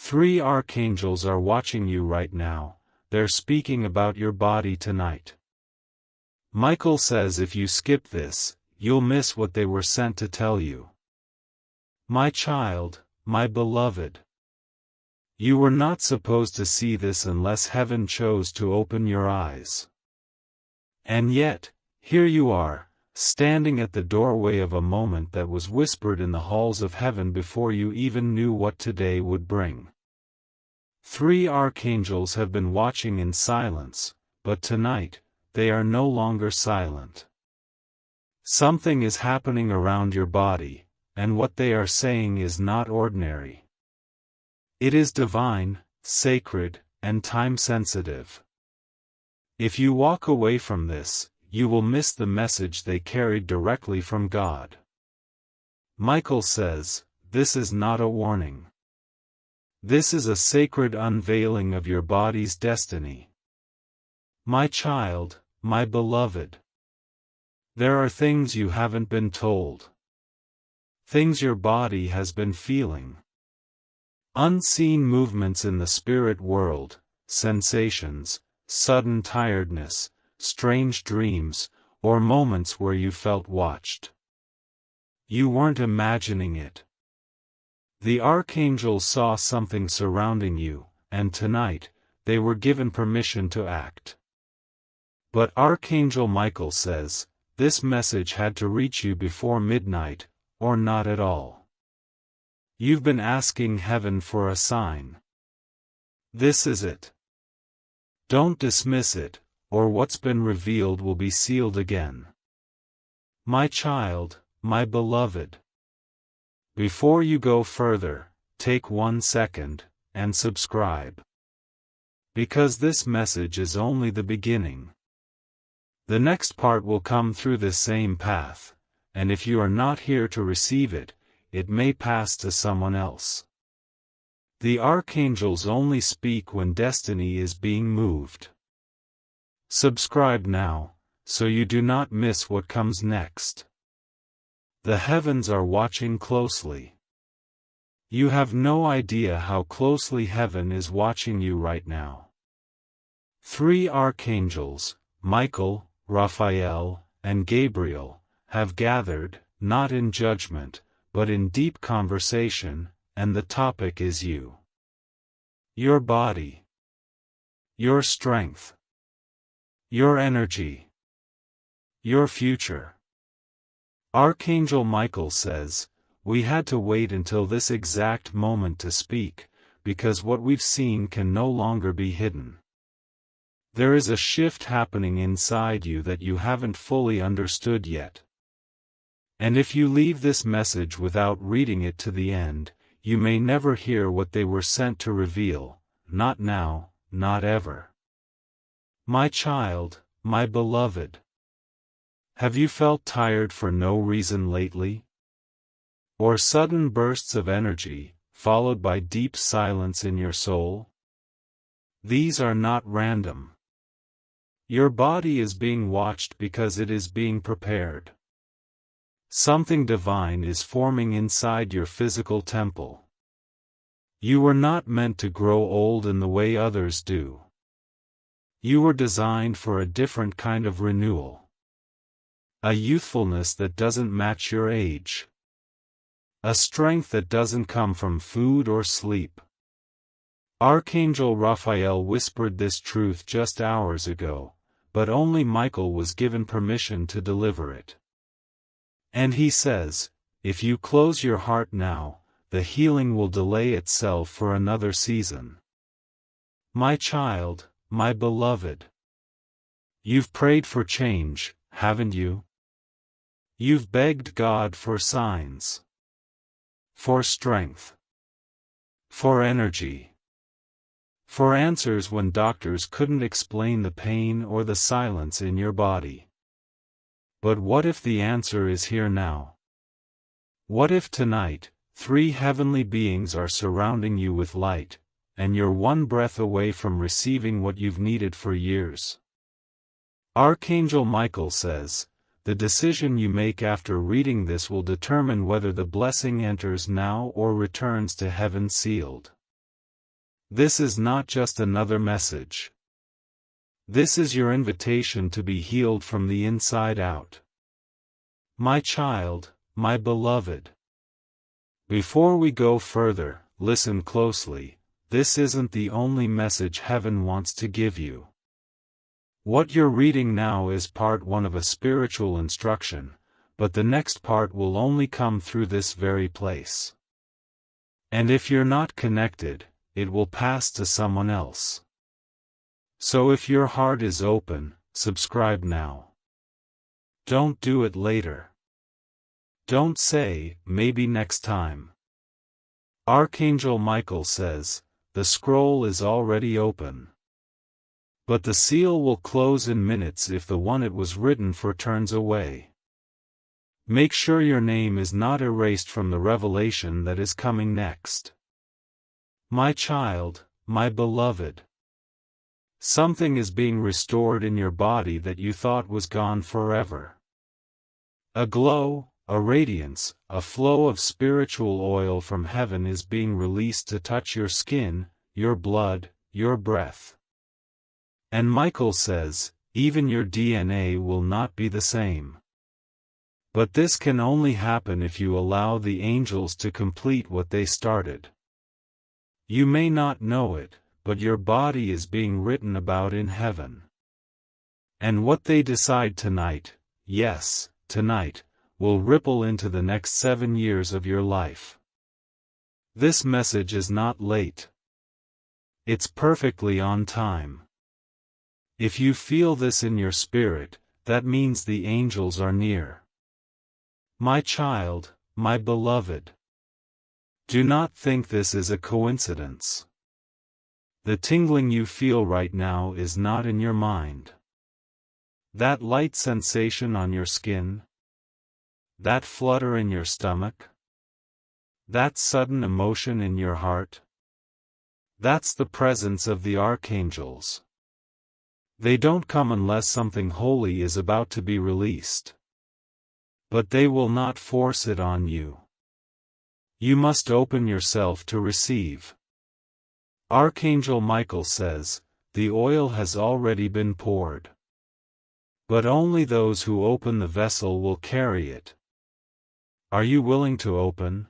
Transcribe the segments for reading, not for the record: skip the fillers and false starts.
3 archangels are watching you right now. They're speaking about your body tonight. Michael says if you skip this, you'll miss what they were sent to tell you. My child, my beloved. You were not supposed to see this unless heaven chose to open your eyes. And yet, here you are, standing at the doorway of a moment that was whispered in the halls of heaven before you even knew what today would bring. 3 archangels have been watching in silence, but tonight, they are no longer silent. Something is happening around your body, and what they are saying is not ordinary. It is divine, sacred, and time-sensitive. If you walk away from this, you will miss the message they carried directly from God. Michael says, this is not a warning. This is a sacred unveiling of your body's destiny. My child, my beloved. There are things you haven't been told. Things your body has been feeling. Unseen movements in the spirit world, sensations, sudden tiredness, strange dreams, or moments where you felt watched. You weren't imagining it. The archangels saw something surrounding you, and tonight, they were given permission to act. But Archangel Michael says, this message had to reach you before midnight, or not at all. You've been asking heaven for a sign. This is it. Don't dismiss it, or what's been revealed will be sealed again. My child, my beloved. Before you go further, take 1 second, and subscribe. Because this message is only the beginning. The next part will come through this same path, and if you are not here to receive it, it may pass to someone else. The archangels only speak when destiny is being moved. Subscribe now, so you do not miss what comes next. The heavens are watching closely. You have no idea how closely heaven is watching you right now. 3 archangels, Michael, Raphael, and Gabriel, have gathered, not in judgment, but in deep conversation, and the topic is you. Your body. Your strength. Your energy. Your future. Archangel Michael says, we had to wait until this exact moment to speak, because what we've seen can no longer be hidden. There is a shift happening inside you that you haven't fully understood yet. And if you leave this message without reading it to the end, you may never hear what they were sent to reveal, not now, not ever. My child, my beloved. Have you felt tired for no reason lately? Or sudden bursts of energy, followed by deep silence in your soul? These are not random. Your body is being watched because it is being prepared. Something divine is forming inside your physical temple. You were not meant to grow old in the way others do. You were designed for a different kind of renewal. A youthfulness that doesn't match your age. A strength that doesn't come from food or sleep. Archangel Raphael whispered this truth just hours ago, but only Michael was given permission to deliver it. And he says, if you close your heart now, the healing will delay itself for another season. My child, my beloved. You've prayed for change, haven't you? You've begged God for signs. For strength. For energy. For answers when doctors couldn't explain the pain or the silence in your body. But what if the answer is here now? What if tonight, 3 heavenly beings are surrounding you with light, and you're one breath away from receiving what you've needed for years? Archangel Michael says, the decision you make after reading this will determine whether the blessing enters now or returns to heaven sealed. This is not just another message. This is your invitation to be healed from the inside out. My child, my beloved. Before we go further, listen closely. This isn't the only message heaven wants to give you. What you're reading now is part one of a spiritual instruction, but the next part will only come through this very place. And if you're not connected, it will pass to someone else. So if your heart is open, subscribe now. Don't do it later. Don't say, maybe next time. Archangel Michael says, the scroll is already open. But the seal will close in minutes if the one it was written for turns away. Make sure your name is not erased from the revelation that is coming next. My child, my beloved. Something is being restored in your body that you thought was gone forever. A glow, a radiance, a flow of spiritual oil from heaven is being released to touch your skin, your blood, your breath. And Michael says, even your DNA will not be the same. But this can only happen if you allow the angels to complete what they started. You may not know it, but your body is being written about in heaven. And what they decide tonight, yes, tonight, will ripple into the next 7 years of your life. This message is not late. It's perfectly on time. If you feel this in your spirit, that means the angels are near. My child, my beloved. Do not think this is a coincidence. The tingling you feel right now is not in your mind. That light sensation on your skin? That flutter in your stomach? That sudden emotion in your heart? That's the presence of the archangels. They don't come unless something holy is about to be released. But they will not force it on you. You must open yourself to receive. Archangel Michael says, the oil has already been poured. But only those who open the vessel will carry it. Are you willing to open?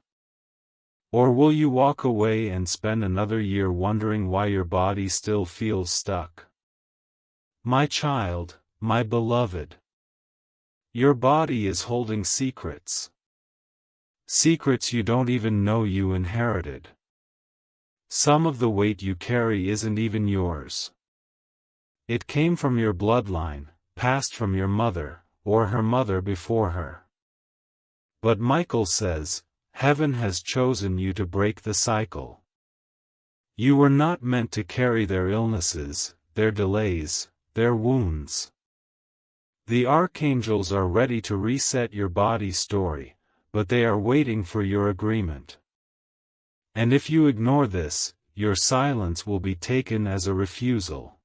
Or will you walk away and spend another year wondering why your body still feels stuck? My child, my beloved. Your body is holding secrets. Secrets you don't even know you inherited. Some of the weight you carry isn't even yours. It came from your bloodline, passed from your mother, or her mother before her. But Michael says, heaven has chosen you to break the cycle. You were not meant to carry their illnesses, their delays, their wounds. The archangels are ready to reset your body's story, but they are waiting for your agreement. And if you ignore this, your silence will be taken as a refusal.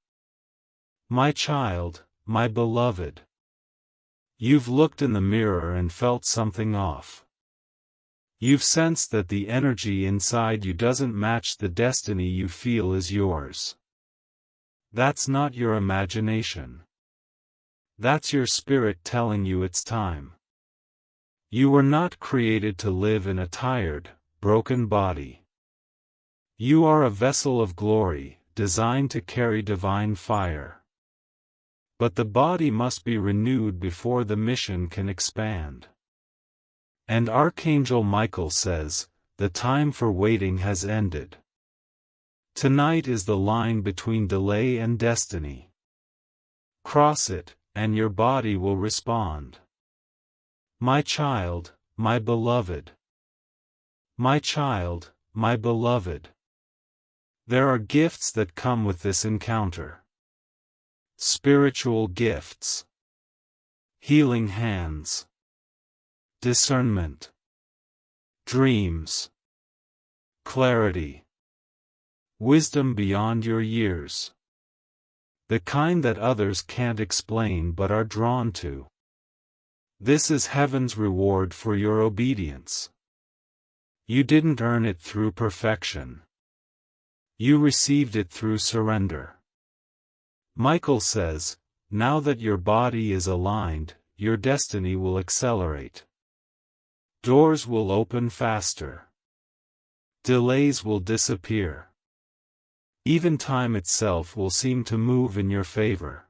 My child, my beloved. You've looked in the mirror and felt something off. You've sensed that the energy inside you doesn't match the destiny you feel is yours. That's not your imagination. That's your spirit telling you it's time. You were not created to live in a tired, broken body. You are a vessel of glory, designed to carry divine fire. But the body must be renewed before the mission can expand. And Archangel Michael says, the time for waiting has ended. Tonight is the line between delay and destiny. Cross it, and your body will respond. My child, my beloved. My child, my beloved. There are gifts that come with this encounter. Spiritual gifts. Healing hands. Discernment. Dreams. Clarity. Wisdom beyond your years. The kind that others can't explain but are drawn to. This is heaven's reward for your obedience. You didn't earn it through perfection. You received it through surrender. Michael says, now that your body is aligned, your destiny will accelerate. Doors will open faster. Delays will disappear. Even time itself will seem to move in your favor.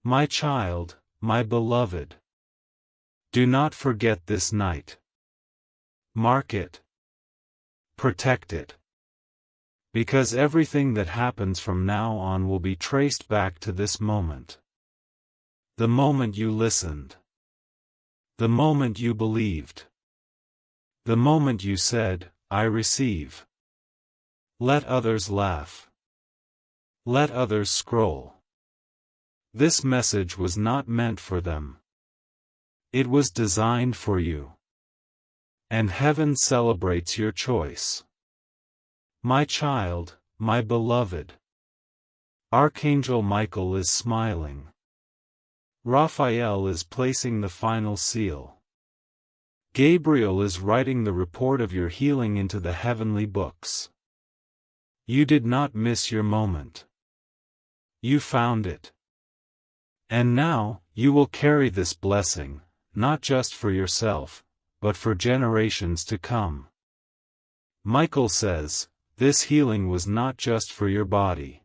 My child, my beloved. Do not forget this night. Mark it. Protect it. Because everything that happens from now on will be traced back to this moment. The moment you listened. The moment you believed. The moment you said, I receive. Let others laugh. Let others scroll. This message was not meant for them. It was designed for you. And heaven celebrates your choice. My child, my beloved. Archangel Michael is smiling. Raphael is placing the final seal. Gabriel is writing the report of your healing into the heavenly books. You did not miss your moment. You found it. And now, you will carry this blessing, not just for yourself, but for generations to come. Michael says, this healing was not just for your body.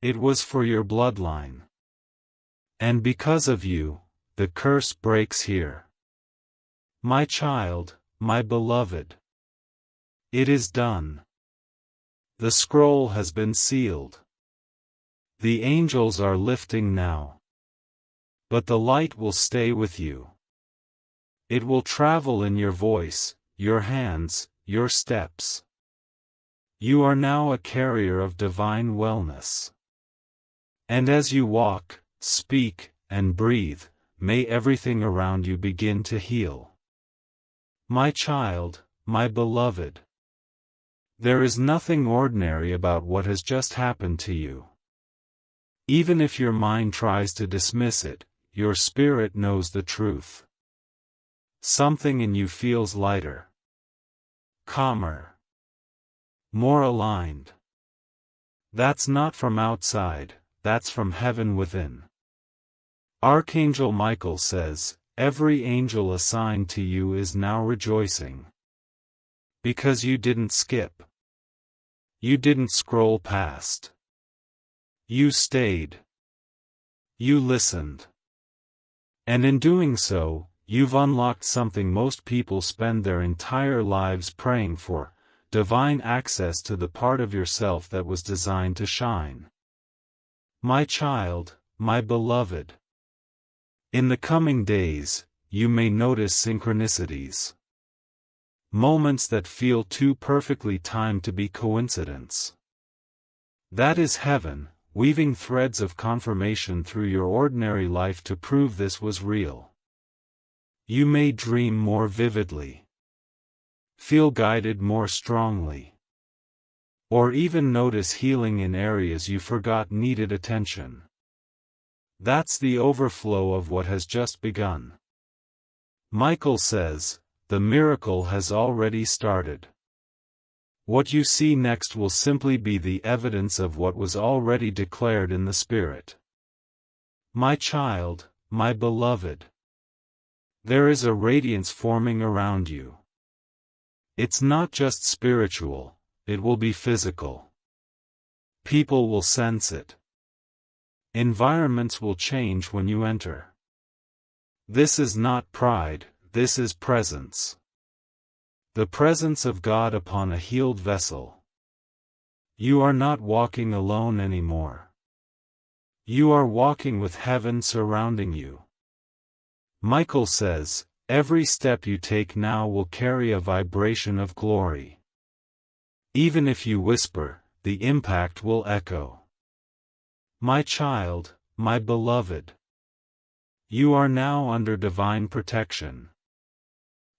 It was for your bloodline. And because of you, the curse breaks here. My child, my beloved. It is done. The scroll has been sealed. The angels are lifting now. But the light will stay with you. It will travel in your voice, your hands, your steps. You are now a carrier of divine wellness. And as you walk, speak, and breathe, may everything around you begin to heal. My child, my beloved. There is nothing ordinary about what has just happened to you. Even if your mind tries to dismiss it, your spirit knows the truth. Something in you feels lighter, calmer, more aligned. That's not from outside, that's from heaven within. Archangel Michael says, every angel assigned to you is now rejoicing. Because you didn't skip. You didn't scroll past. You stayed. You listened. And in doing so, you've unlocked something most people spend their entire lives praying for, divine access to the part of yourself that was designed to shine. My child, my beloved. In the coming days, you may notice synchronicities. Moments that feel too perfectly timed to be coincidence. That is heaven, weaving threads of confirmation through your ordinary life to prove this was real. You may dream more vividly. Feel guided more strongly. Or even notice healing in areas you forgot needed attention. That's the overflow of what has just begun. Michael says, the miracle has already started. What you see next will simply be the evidence of what was already declared in the Spirit. My child, my beloved. There is a radiance forming around you. It's not just spiritual, it will be physical. People will sense it. Environments will change when you enter. This is not pride, this is presence. The presence of God upon a healed vessel. You are not walking alone anymore. You are walking with heaven surrounding you. Michael says, every step you take now will carry a vibration of glory. Even if you whisper, the impact will echo. My child, my beloved. You are now under divine protection.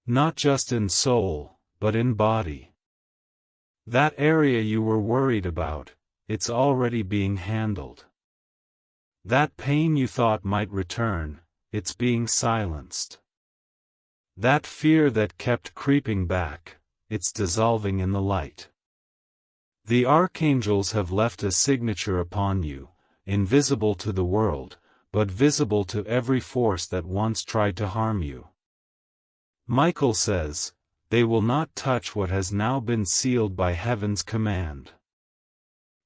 Not just in soul, but in body. That area you were worried about, it's already being handled. That pain you thought might return, it's being silenced. That fear that kept creeping back, it's dissolving in the light. The archangels have left a signature upon you, invisible to the world, but visible to every force that once tried to harm you. Michael says, they will not touch what has now been sealed by heaven's command.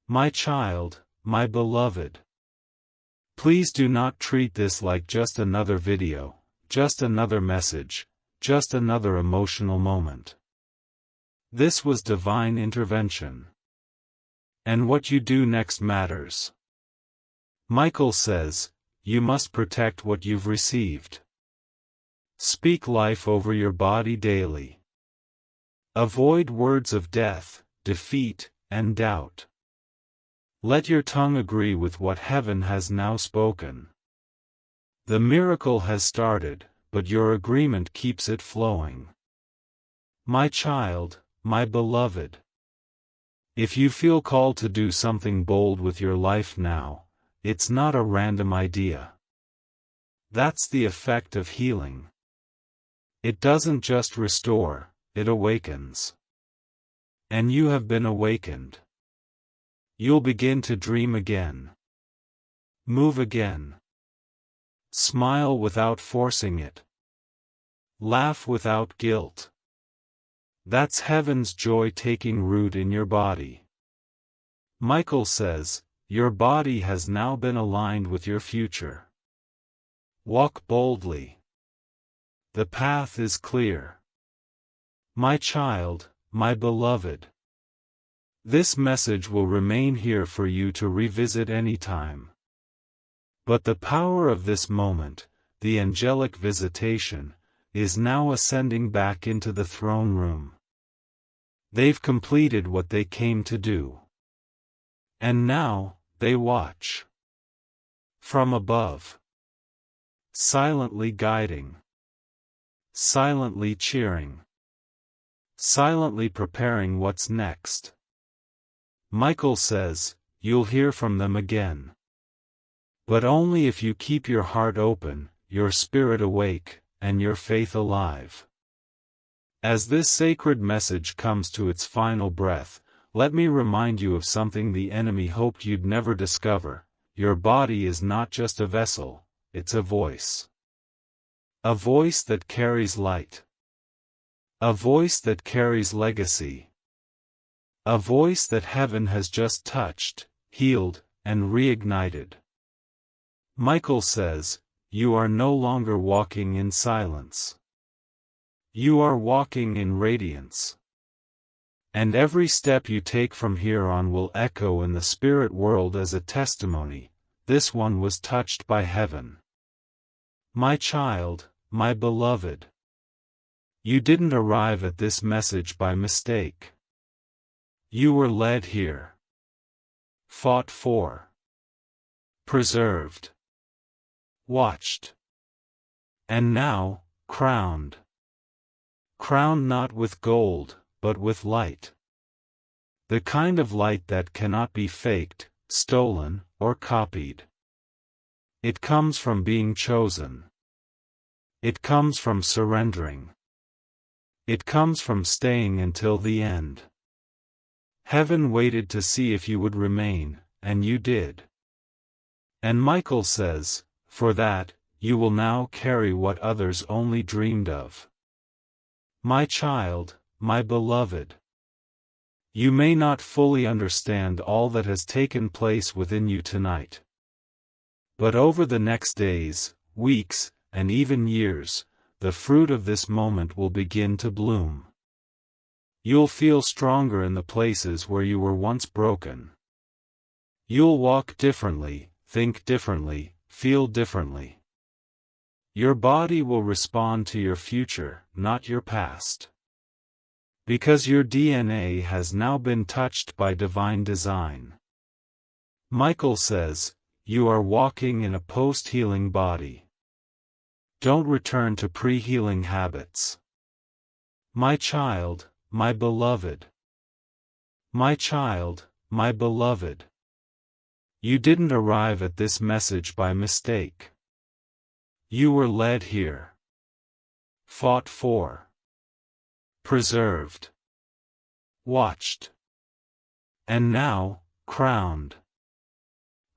My child, my beloved. Please do not treat this like just another video, just another message, just another emotional moment. This was divine intervention. And what you do next matters. Michael says, you must protect what you've received. Speak life over your body daily. Avoid words of death, defeat, and doubt. Let your tongue agree with what heaven has now spoken. The miracle has started, but your agreement keeps it flowing. My child, my beloved. If you feel called to do something bold with your life now, it's not a random idea. That's the effect of healing. It doesn't just restore, it awakens. And you have been awakened. You'll begin to dream again. Move again. Smile without forcing it. Laugh without guilt. That's heaven's joy taking root in your body. Michael says, your body has now been aligned with your future. Walk boldly. The path is clear. My child, my beloved. This message will remain here for you to revisit anytime. But the power of this moment, the angelic visitation, is now ascending back into the throne room. They've completed what they came to do. And now, they watch. From above. Silently guiding. Silently cheering. Silently preparing what's next. Michael says, you'll hear from them again. But only if you keep your heart open, your spirit awake, and your faith alive. As this sacred message comes to its final breath, let me remind you of something the enemy hoped you'd never discover. Your body is not just a vessel, it's a voice. A voice that carries light. A voice that carries legacy. A voice that heaven has just touched, healed, and reignited. Michael says, you are no longer walking in silence. You are walking in radiance. And every step you take from here on will echo in the spirit world as a testimony, this one was touched by heaven. My child, my beloved. You didn't arrive at this message by mistake. You were led here. Fought for. Preserved. Watched. And now, crowned. Crowned not with gold, but with light. The kind of light that cannot be faked, stolen, or copied. It comes from being chosen. It comes from surrendering. It comes from staying until the end. Heaven waited to see if you would remain, and you did. And Michael says, for that, you will now carry what others only dreamed of. My child, my beloved. You may not fully understand all that has taken place within you tonight. But over the next days, weeks, and even years, the fruit of this moment will begin to bloom. You'll feel stronger in the places where you were once broken. You'll walk differently, think differently, feel differently. Your body will respond to your future, not your past. Because your DNA has now been touched by divine design. Michael says, you are walking in a post-healing body. Don't return to pre-healing habits. My child, my beloved. My child, my beloved. You didn't arrive at this message by mistake. You were led here. Fought for. Preserved. Watched. And now, crowned.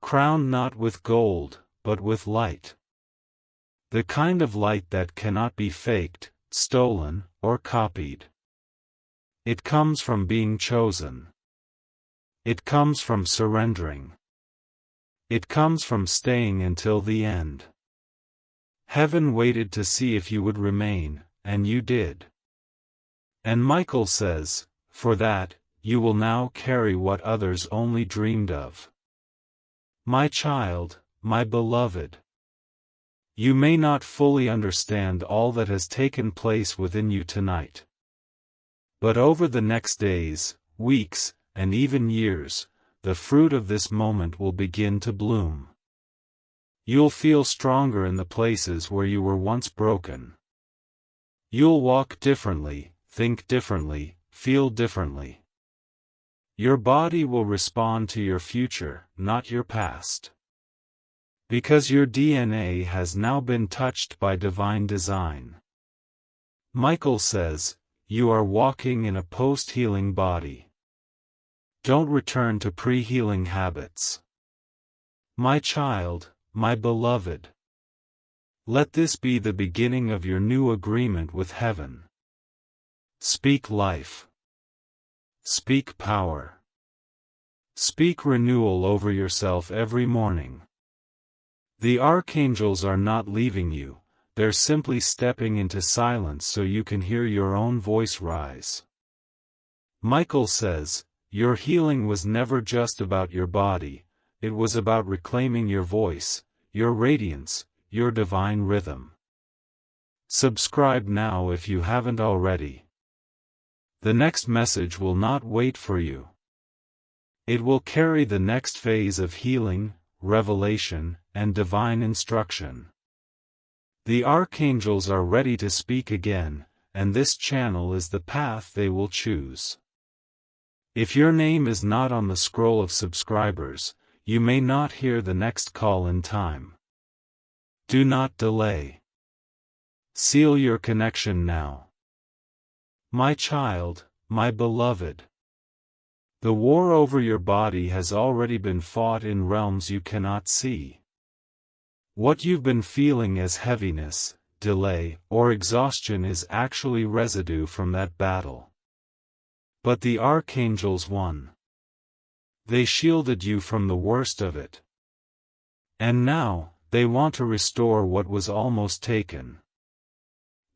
Crowned not with gold, but with light. The kind of light that cannot be faked, stolen, or copied. It comes from being chosen. It comes from surrendering. It comes from staying until the end. Heaven waited to see if you would remain, and you did. And Michael says, for that, you will now carry what others only dreamed of. My child, my beloved. You may not fully understand all that has taken place within you tonight. But over the next days, weeks, and even years, the fruit of this moment will begin to bloom. You'll feel stronger in the places where you were once broken. You'll walk differently, think differently, feel differently. Your body will respond to your future, not your past. Because your DNA has now been touched by divine design. Michael says, you are walking in a post-healing body. Don't return to pre-healing habits. My child, my beloved. Let this be the beginning of your new agreement with heaven. Speak life. Speak power. Speak renewal over yourself every morning. The archangels are not leaving you, they're simply stepping into silence so you can hear your own voice rise. Michael says, your healing was never just about your body, it was about reclaiming your voice, your radiance, your divine rhythm. Subscribe now if you haven't already. The next message will not wait for you. It will carry the next phase of healing, revelation, and divine instruction. The archangels are ready to speak again, and this channel is the path they will choose. If your name is not on the scroll of subscribers, you may not hear the next call in time. Do not delay. Seal your connection now. My child, my beloved. The war over your body has already been fought in realms you cannot see. What you've been feeling as heaviness, delay, or exhaustion is actually residue from that battle. But the archangels won. They shielded you from the worst of it. And now, they want to restore what was almost taken.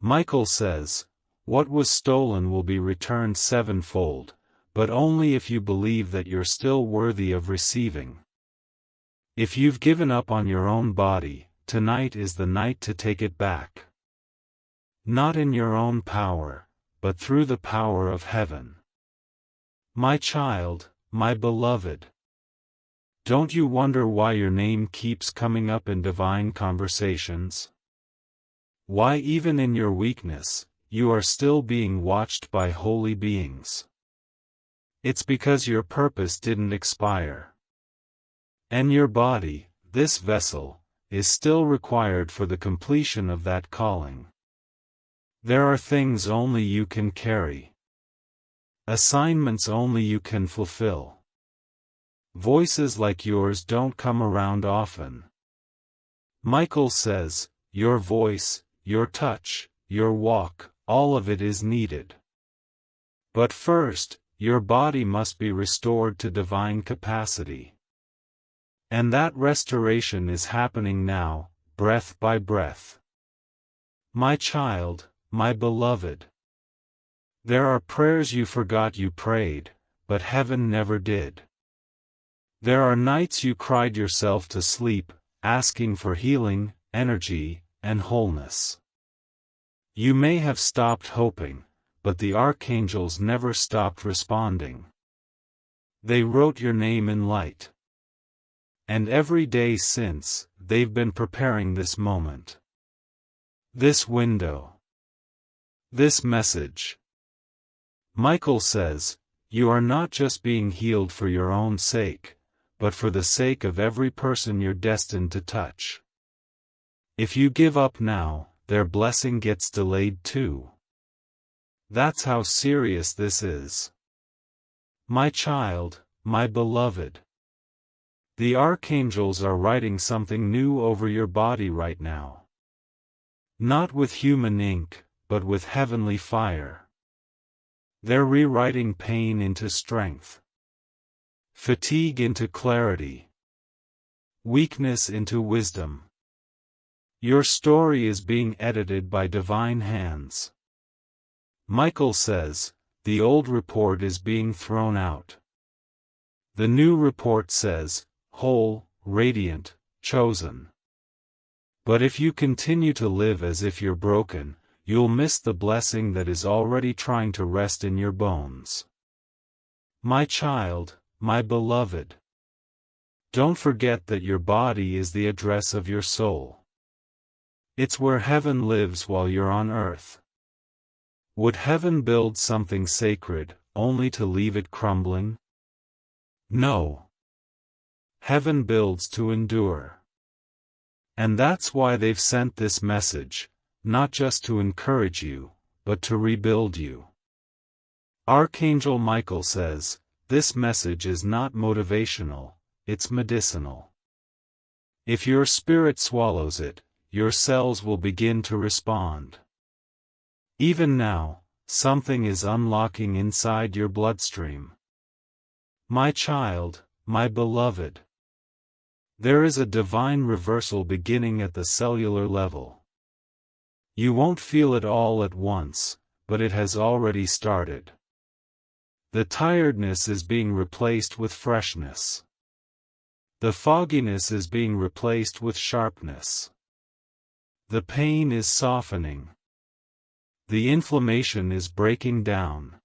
Michael says, what was stolen will be returned sevenfold, but only if you believe that you're still worthy of receiving. If you've given up on your own body, tonight is the night to take it back. Not in your own power, but through the power of heaven. My child, my beloved. Don't you wonder why your name keeps coming up in divine conversations? Why even in your weakness, you are still being watched by holy beings? It's because your purpose didn't expire. And your body, this vessel, is still required for the completion of that calling. There are things only you can carry. Assignments only you can fulfill. Voices like yours don't come around often. Michael says, your voice, your touch, your walk, all of it is needed. But first, your body must be restored to divine capacity. And that restoration is happening now, breath by breath. My child, my beloved. There are prayers you forgot you prayed, but heaven never did. There are nights you cried yourself to sleep, asking for healing, energy, and wholeness. You may have stopped hoping, but the archangels never stopped responding. They wrote your name in light. And every day since, they've been preparing this moment. This window. This message. Michael says, you are not just being healed for your own sake, but for the sake of every person you're destined to touch. If you give up now, their blessing gets delayed too. That's how serious this is. My child, my beloved. The archangels are writing something new over your body right now. Not with human ink, but with heavenly fire. They're rewriting pain into strength, fatigue into clarity, weakness into wisdom. Your story is being edited by divine hands. Michael says, the old report is being thrown out. The new report says, whole, radiant, chosen. But if you continue to live as if you're broken, you'll miss the blessing that is already trying to rest in your bones. My child, my beloved. Don't forget that your body is the address of your soul. It's where heaven lives while you're on earth. Would heaven build something sacred, only to leave it crumbling? No. Heaven builds to endure. And that's why they've sent this message, not just to encourage you, but to rebuild you. Archangel Michael says, this message is not motivational, it's medicinal. If your spirit swallows it, your cells will begin to respond. Even now, something is unlocking inside your bloodstream. My child, my beloved. There is a divine reversal beginning at the cellular level. You won't feel it all at once, but it has already started. The tiredness is being replaced with freshness. The fogginess is being replaced with sharpness. The pain is softening. The inflammation is breaking down.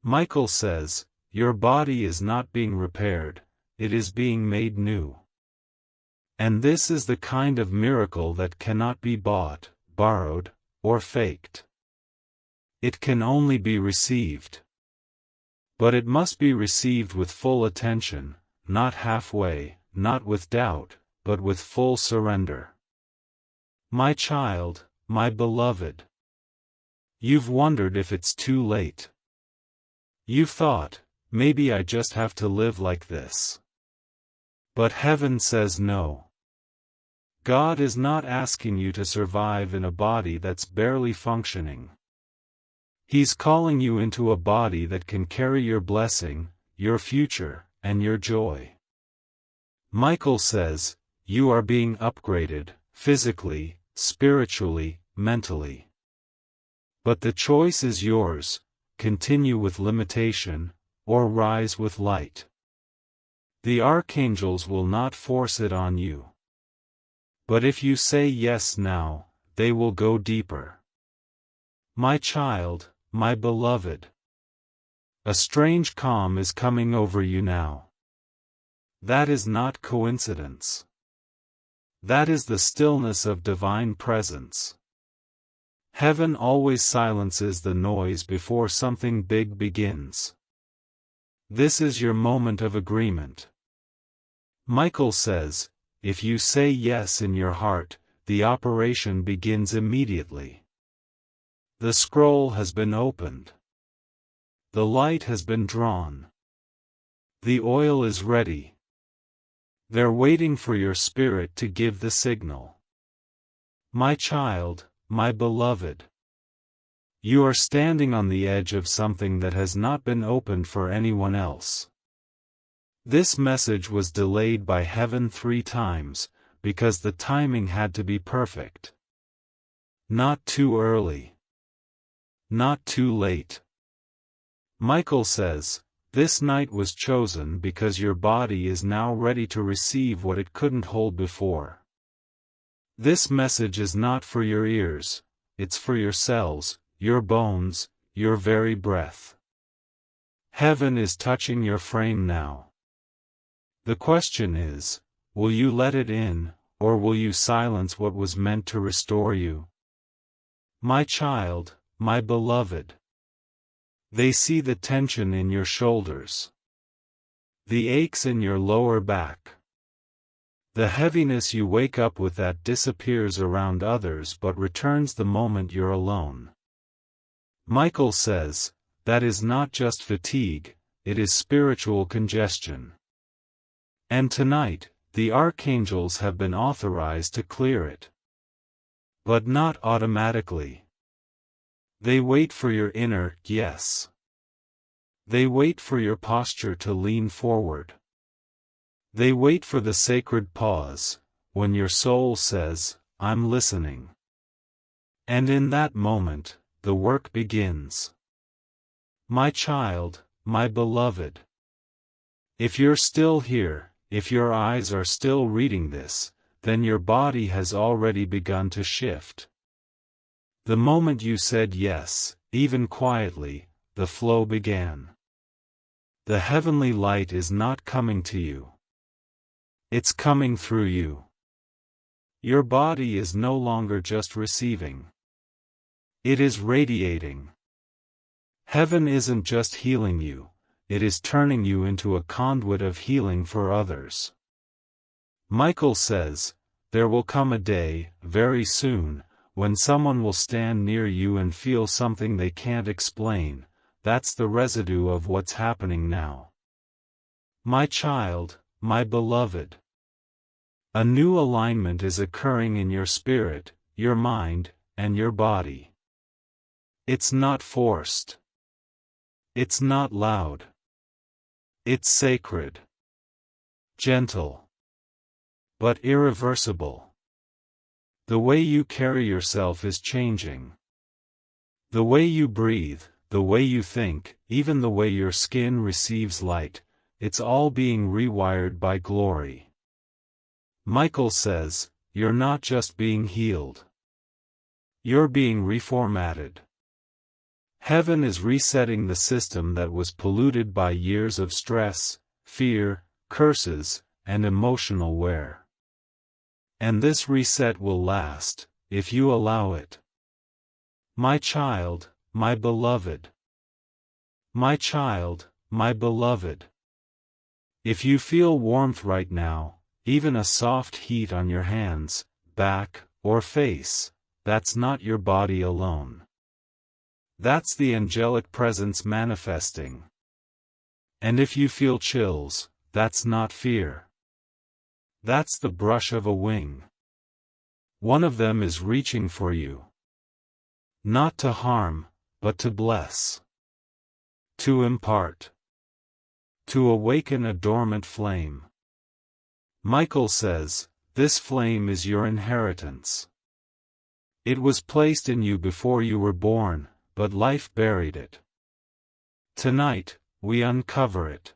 Michael says, your body is not being repaired, it is being made new. And this is the kind of miracle that cannot be bought, borrowed, or faked. It can only be received. But it must be received with full attention, not halfway, not with doubt, but with full surrender. My child, my beloved. You've wondered if it's too late. You've thought, maybe I just have to live like this. But heaven says no. God is not asking you to survive in a body that's barely functioning. He's calling you into a body that can carry your blessing, your future, and your joy. Michael says, you are being upgraded, physically, spiritually, mentally. But the choice is yours, continue with limitation, or rise with light. The archangels will not force it on you. But if you say yes now, they will go deeper. My child, my beloved. A strange calm is coming over you now. That is not coincidence. That is the stillness of divine presence. Heaven always silences the noise before something big begins. This is your moment of agreement. Michael says, if you say yes in your heart, the operation begins immediately. The scroll has been opened. The light has been drawn. The oil is ready. They're waiting for your spirit to give the signal. My child, my beloved. You are standing on the edge of something that has not been opened for anyone else. This message was delayed by heaven 3 times, because the timing had to be perfect. Not too early. Not too late. Michael says, this night was chosen because your body is now ready to receive what it couldn't hold before. This message is not for your ears, it's for your cells, your bones, your very breath. Heaven is touching your frame now. The question is, will you let it in, or will you silence what was meant to restore you? My child, my beloved. They see the tension in your shoulders. The aches in your lower back. The heaviness you wake up with that disappears around others but returns the moment you're alone. Michael says, that is not just fatigue, it is spiritual congestion. And tonight, the archangels have been authorized to clear it. But not automatically. They wait for your inner yes. They wait for your posture to lean forward. They wait for the sacred pause, when your soul says, I'm listening. And in that moment, the work begins. My child, my beloved. If you're still here, if your eyes are still reading this, then your body has already begun to shift. The moment you said yes, even quietly, the flow began. The heavenly light is not coming to you. It's coming through you. Your body is no longer just receiving. It is radiating. Heaven isn't just healing you, it is turning you into a conduit of healing for others. Michael says, there will come a day, very soon, when someone will stand near you and feel something they can't explain. That's the residue of what's happening now. My child, my beloved. A new alignment is occurring in your spirit, your mind, and your body. It's not forced. It's not loud. It's sacred. Gentle. But irreversible. The way you carry yourself is changing. The way you breathe, the way you think, even the way your skin receives light, it's all being rewired by glory. Michael says, you're not just being healed. You're being reformatted. Heaven is resetting the system that was polluted by years of stress, fear, curses, and emotional wear. And this reset will last, if you allow it. My child, my beloved. My child, my beloved. If you feel warmth right now, even a soft heat on your hands, back, or face, that's not your body alone. That's the angelic presence manifesting. And if you feel chills, that's not fear. That's the brush of a wing. One of them is reaching for you. Not to harm, but to bless. To impart. To awaken a dormant flame. Michael says, this flame is your inheritance. It was placed in you before you were born, but life buried it. Tonight, we uncover it.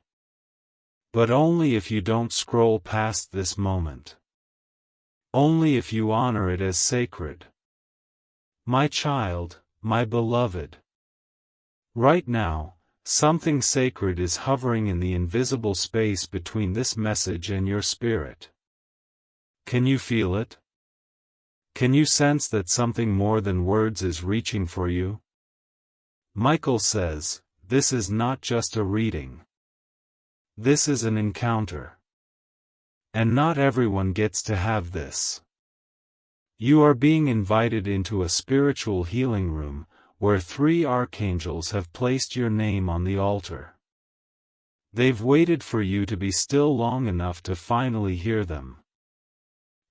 But only if you don't scroll past this moment. Only if you honor it as sacred. My child, my beloved. Right now, something sacred is hovering in the invisible space between this message and your spirit. Can you feel it? Can you sense that something more than words is reaching for you? Michael says, this is not just a reading. This is an encounter. And not everyone gets to have this. You are being invited into a spiritual healing room, where 3 archangels have placed your name on the altar. They've waited for you to be still long enough to finally hear them.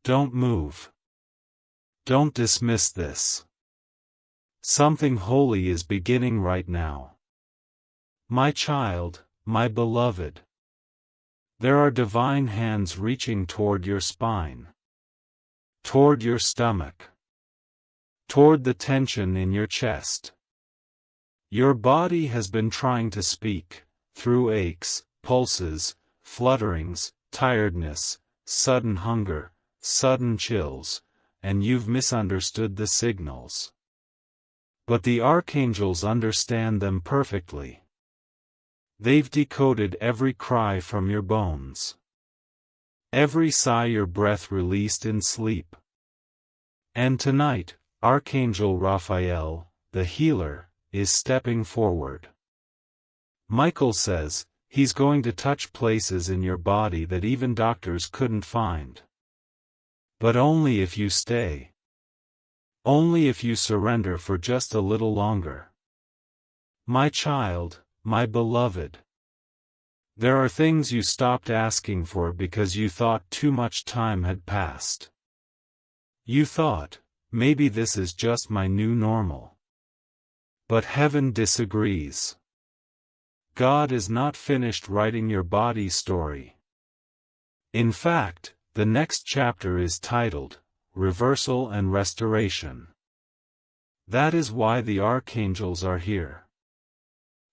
Don't move. Don't dismiss this. Something holy is beginning right now. My child, my beloved. There are divine hands reaching toward your spine. Toward your stomach. Toward the tension in your chest. Your body has been trying to speak, through aches, pulses, flutterings, tiredness, sudden hunger, sudden chills, and you've misunderstood the signals. But the archangels understand them perfectly. They've decoded every cry from your bones. Every sigh your breath released in sleep. And tonight, Archangel Raphael, the healer, is stepping forward. Michael says, he's going to touch places in your body that even doctors couldn't find. But only if you stay. Only if you surrender for just a little longer. My child, my beloved. There are things you stopped asking for because you thought too much time had passed. You thought, maybe this is just my new normal. But heaven disagrees. God is not finished writing your body's story. In fact, the next chapter is titled, Reversal and Restoration. That is why the archangels are here.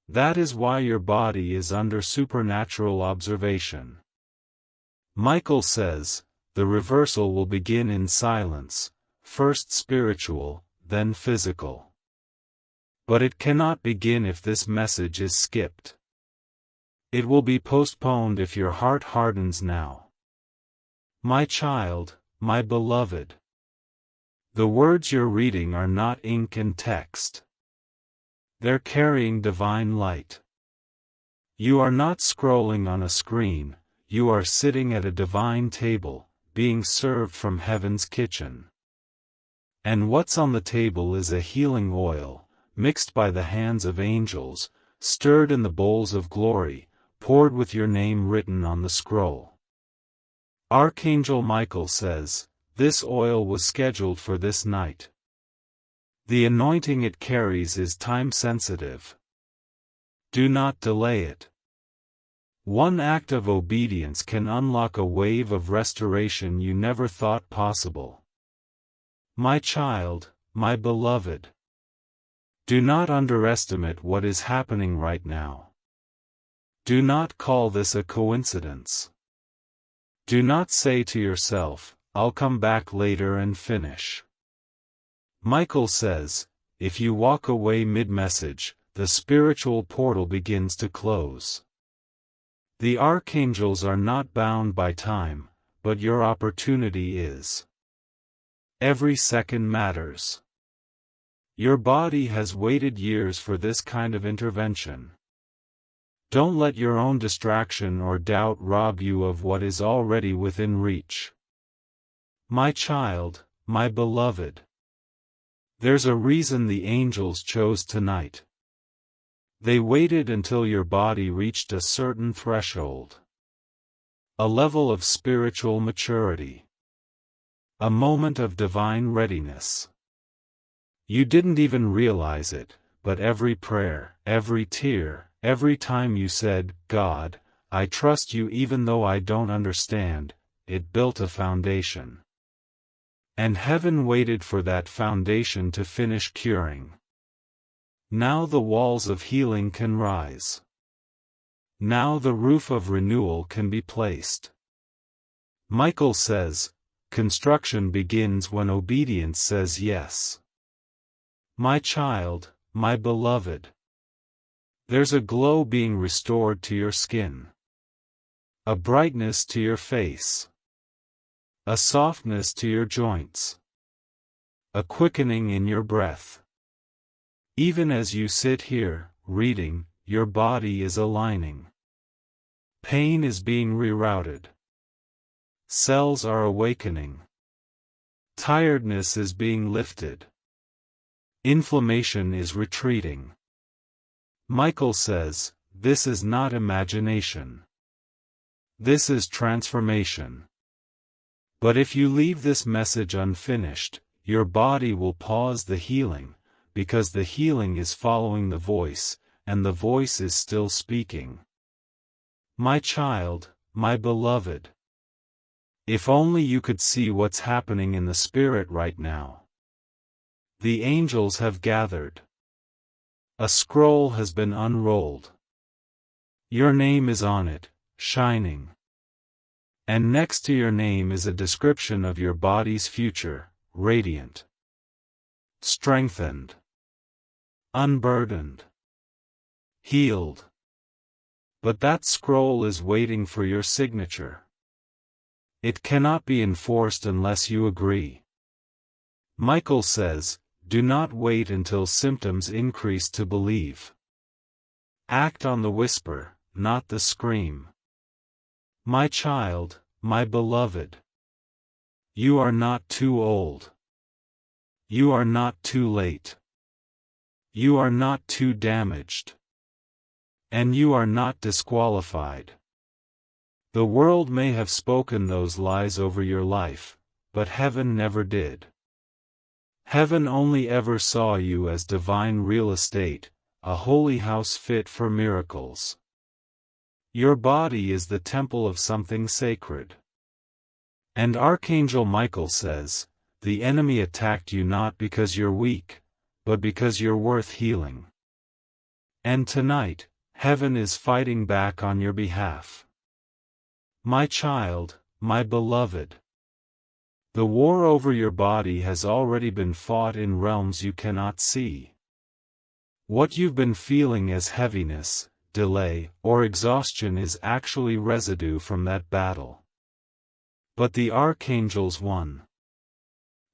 That is why your body is under supernatural observation. Michael says, the reversal will begin in silence, first spiritual, then physical. But it cannot begin if this message is skipped. It will be postponed if your heart hardens now. My child, my beloved. The words you're reading are not ink and text. They're carrying divine light. You are not scrolling on a screen, you are sitting at a divine table, being served from heaven's kitchen. And what's on the table is a healing oil, mixed by the hands of angels, stirred in the bowls of glory, poured with your name written on the scroll. Archangel Michael says, this oil was scheduled for this night. The anointing it carries is time-sensitive. Do not delay it. One act of obedience can unlock a wave of restoration you never thought possible. My child, my beloved. Do not underestimate what is happening right now. Do not call this a coincidence. Do not say to yourself, I'll come back later and finish. Michael says, if you walk away mid-message, the spiritual portal begins to close. The archangels are not bound by time, but your opportunity is. Every second matters. Your body has waited years for this kind of intervention. Don't let your own distraction or doubt rob you of what is already within reach. My child, my beloved. There's a reason the angels chose tonight. They waited until your body reached a certain threshold. A level of spiritual maturity. A moment of divine readiness. You didn't even realize it, but every prayer, every tear, every time you said, God, I trust you even though I don't understand, it built a foundation. And heaven waited for that foundation to finish curing. Now the walls of healing can rise. Now the roof of renewal can be placed. Michael says, construction begins when obedience says yes. My child, my beloved. There's a glow being restored to your skin. A brightness to your face. A softness to your joints. A quickening in your breath. Even as you sit here, reading, your body is aligning. Pain is being rerouted. Cells are awakening. Tiredness is being lifted. Inflammation is retreating. Michael says, this is not imagination. This is transformation. But if you leave this message unfinished, your body will pause the healing, because the healing is following the voice, and the voice is still speaking. My child, my beloved. If only you could see what's happening in the spirit right now. The angels have gathered. A scroll has been unrolled. Your name is on it, shining. And next to your name is a description of your body's future, radiant. Strengthened. Unburdened. Healed. But that scroll is waiting for your signature. It cannot be enforced unless you agree. Michael says, do not wait until symptoms increase to believe. Act on the whisper, not the scream. My child, my beloved. You are not too old. You are not too late. You are not too damaged. And you are not disqualified. The world may have spoken those lies over your life, but heaven never did. Heaven only ever saw you as divine real estate, a holy house fit for miracles. Your body is the temple of something sacred. And Archangel Michael says, the enemy attacked you not because you're weak, but because you're worth healing. And tonight, heaven is fighting back on your behalf. My child, my beloved. The war over your body has already been fought in realms you cannot see. What you've been feeling as heaviness, delay, or exhaustion is actually residue from that battle. But the archangels won.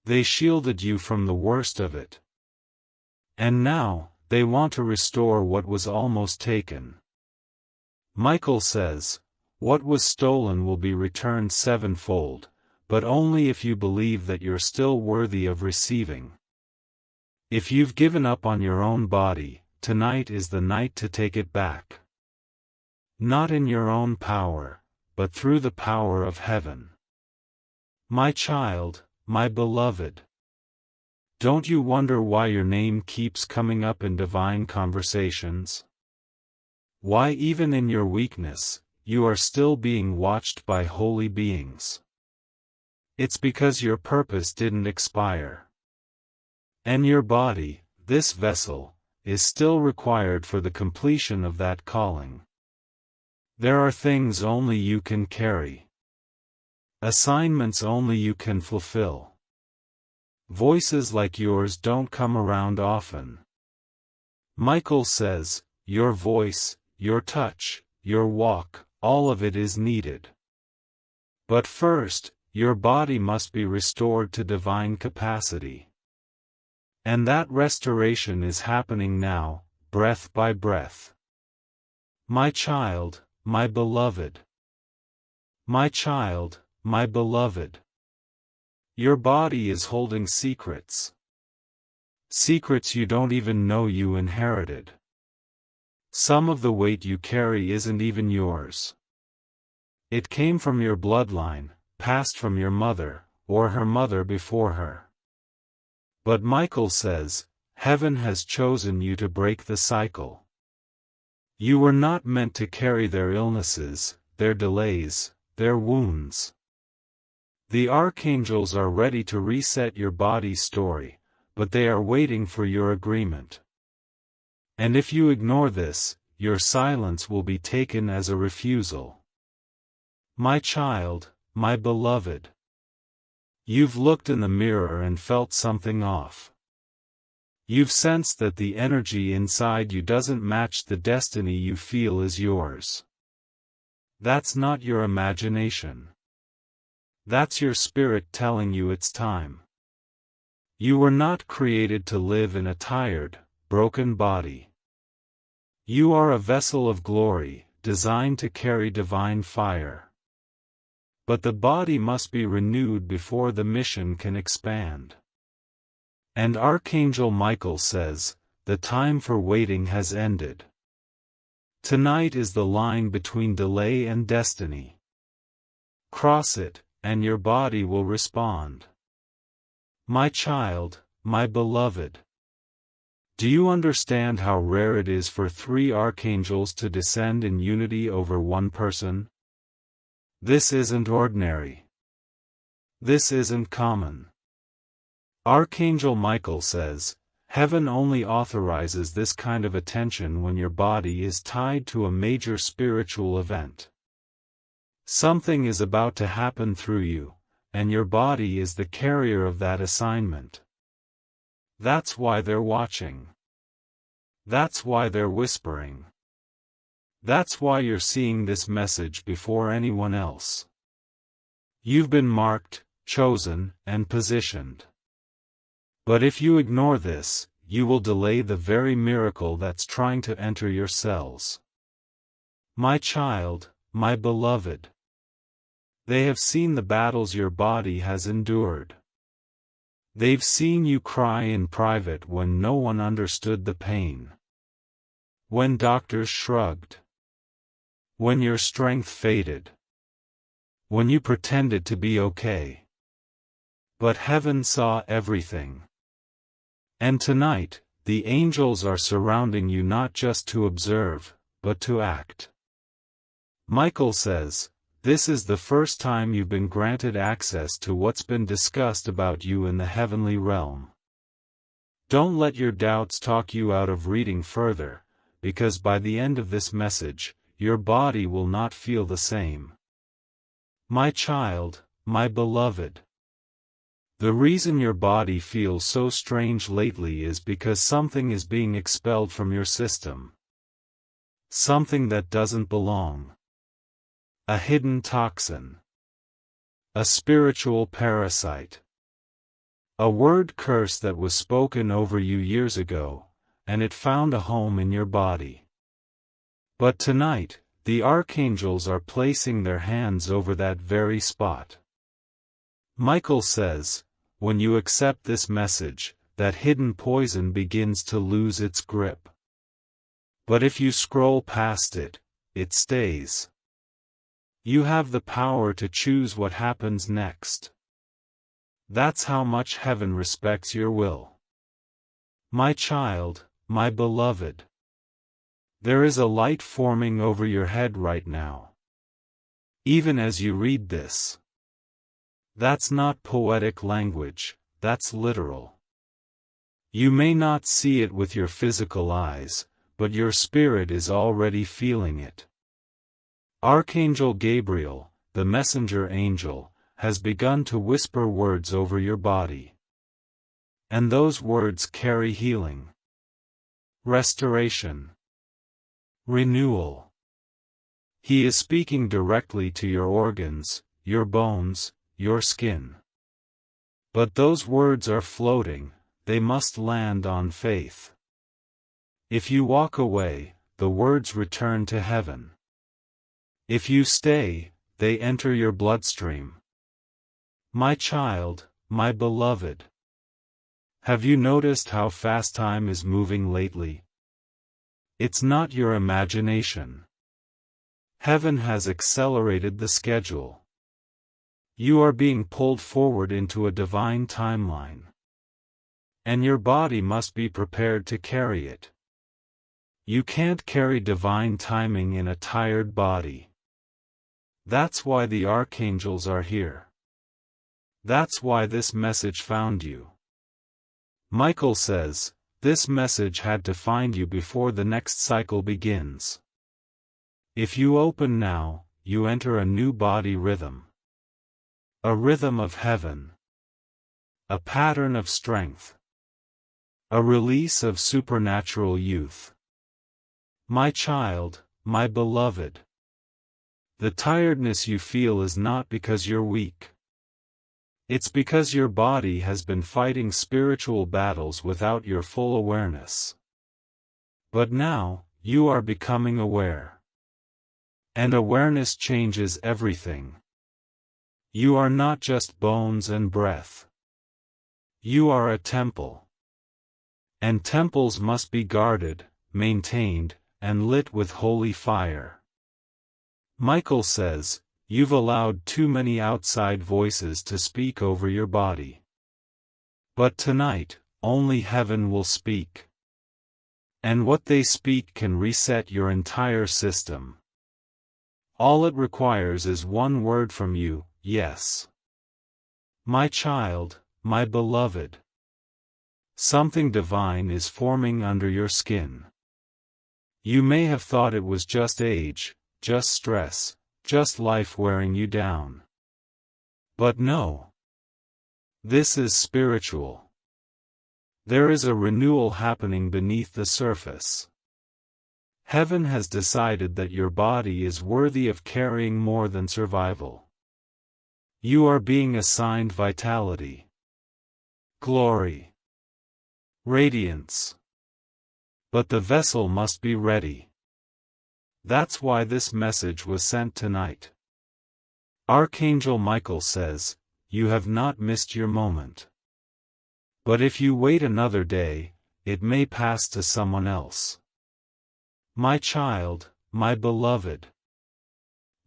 They shielded you from the worst of it. And now, they want to restore what was almost taken. Michael says, what was stolen will be returned sevenfold, but only if you believe that you're still worthy of receiving. If you've given up on your own body, tonight is the night to take it back. Not in your own power, but through the power of heaven. My child, my beloved. Don't you wonder why your name keeps coming up in divine conversations? Why even in your weakness, you are still being watched by holy beings? It's because your purpose didn't expire. And your body, this vessel, is still required for the completion of that calling. There are things only you can carry. Assignments only you can fulfill. Voices like yours don't come around often. Michael says, your voice, your touch, your walk, all of it is needed. But first, your body must be restored to divine capacity. And that restoration is happening now, breath by breath. My child, my beloved. My child, my beloved. Your body is holding secrets. Secrets you don't even know you inherited. Some of the weight you carry isn't even yours. It came from your bloodline, passed from your mother, or her mother before her. But Michael says, heaven has chosen you to break the cycle. You were not meant to carry their illnesses, their delays, their wounds. The archangels are ready to reset your body's story, but they are waiting for your agreement. And if you ignore this, your silence will be taken as a refusal. My child, my beloved. You've looked in the mirror and felt something off. You've sensed that the energy inside you doesn't match the destiny you feel is yours. That's not your imagination. That's your spirit telling you it's time. You were not created to live in a tired, broken body. You are a vessel of glory, designed to carry divine fire. But the body must be renewed before the mission can expand. And Archangel Michael says, the time for waiting has ended. Tonight is the line between delay and destiny. Cross it, and your body will respond. My child, my beloved. Do you understand how rare it is for 3 archangels to descend in unity over one person? This isn't ordinary. This isn't common. Archangel Michael says, heaven only authorizes this kind of attention when your body is tied to a major spiritual event. Something is about to happen through you, and your body is the carrier of that assignment. That's why they're watching. That's why they're whispering. That's why you're seeing this message before anyone else. You've been marked, chosen, and positioned. But if you ignore this, you will delay the very miracle that's trying to enter your cells. My child, my beloved. They have seen the battles your body has endured. They've seen you cry in private when no one understood the pain. When doctors shrugged. When your strength faded. When you pretended to be okay. But heaven saw everything. And tonight, the angels are surrounding you not just to observe, but to act. Michael says, this is the first time you've been granted access to what's been discussed about you in the heavenly realm. Don't let your doubts talk you out of reading further, because by the end of this message, your body will not feel the same. My child, my beloved. The reason your body feels so strange lately is because something is being expelled from your system. Something that doesn't belong. A hidden toxin. A spiritual parasite. A word curse that was spoken over you years ago, and it found a home in your body. But tonight, the archangels are placing their hands over that very spot. Michael says, when you accept this message, that hidden poison begins to lose its grip. But if you scroll past it, it stays. You have the power to choose what happens next. That's how much heaven respects your will. My child, my beloved. There is a light forming over your head right now. Even as you read this. That's not poetic language, that's literal. You may not see it with your physical eyes, but your spirit is already feeling it. Archangel Gabriel, the messenger angel, has begun to whisper words over your body. And those words carry healing, restoration, renewal. He is speaking directly to your organs, your bones, your skin. But those words are floating, they must land on faith. If you walk away, the words return to heaven. If you stay, they enter your bloodstream. My child, my beloved. Have you noticed how fast time is moving lately? It's not your imagination. Heaven has accelerated the schedule. You are being pulled forward into a divine timeline. And your body must be prepared to carry it. You can't carry divine timing in a tired body. That's why the archangels are here. That's why this message found you. Michael says, this message had to find you before the next cycle begins. If you open now, you enter a new body rhythm. A rhythm of heaven. A pattern of strength. A release of supernatural youth. My child, my beloved. The tiredness you feel is not because you're weak. It's because your body has been fighting spiritual battles without your full awareness. But now, you are becoming aware. And awareness changes everything. You are not just bones and breath. You are a temple. And temples must be guarded, maintained, and lit with holy fire. Michael says, you've allowed too many outside voices to speak over your body. But tonight, only heaven will speak. And what they speak can reset your entire system. All it requires is one word from you, yes. My child, my beloved. Something divine is forming under your skin. You may have thought it was just age, just stress, just life wearing you down. But no. This is spiritual. There is a renewal happening beneath the surface. Heaven has decided that your body is worthy of carrying more than survival. You are being assigned vitality, glory, radiance. But the vessel must be ready. That's why this message was sent tonight. Archangel Michael says, you have not missed your moment. But if you wait another day, it may pass to someone else. My child, my beloved.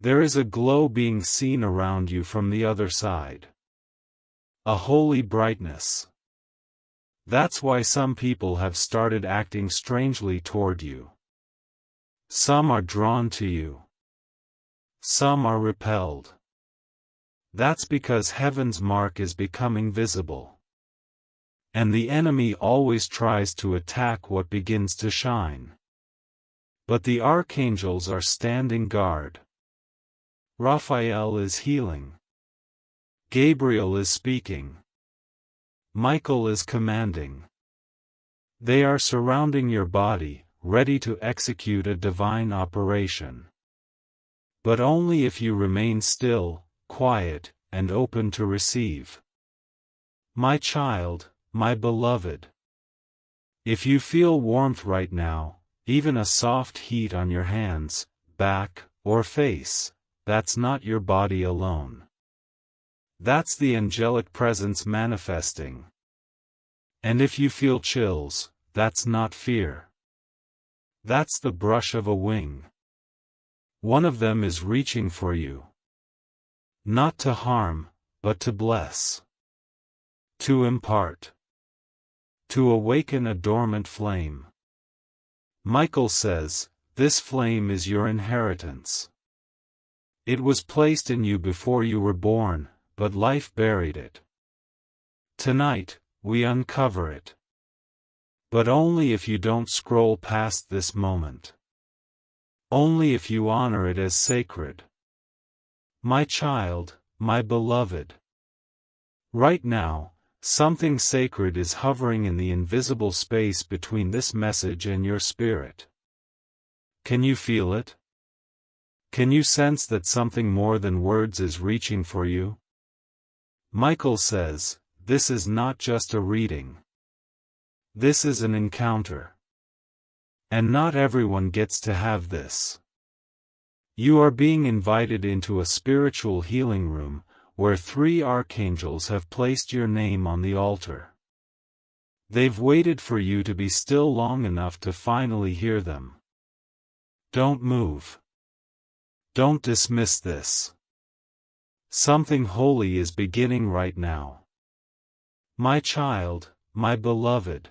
There is a glow being seen around you from the other side. A holy brightness. That's why some people have started acting strangely toward you. Some are drawn to you. Some are repelled. That's because heaven's mark is becoming visible. And the enemy always tries to attack what begins to shine. But the archangels are standing guard. Raphael is healing. Gabriel is speaking. Michael is commanding. They are surrounding your body, ready to execute a divine operation. But only if you remain still, quiet, and open to receive. My child, my beloved. If you feel warmth right now, even a soft heat on your hands, back, or face, that's not your body alone. That's the angelic presence manifesting. And if you feel chills, that's not fear. That's the brush of a wing. One of them is reaching for you. Not to harm, but to bless. To impart. To awaken a dormant flame. Michael says, this flame is your inheritance. It was placed in you before you were born, but life buried it. Tonight, we uncover it. But only if you don't scroll past this moment. Only if you honor it as sacred. My child, my beloved. Right now, something sacred is hovering in the invisible space between this message and your spirit. Can you feel it? Can you sense that something more than words is reaching for you? Michael says, this is not just a reading. This is an encounter. And not everyone gets to have this. You are being invited into a spiritual healing room, where 3 archangels have placed your name on the altar. They've waited for you to be still long enough to finally hear them. Don't move. Don't dismiss this. Something holy is beginning right now. My child, my beloved.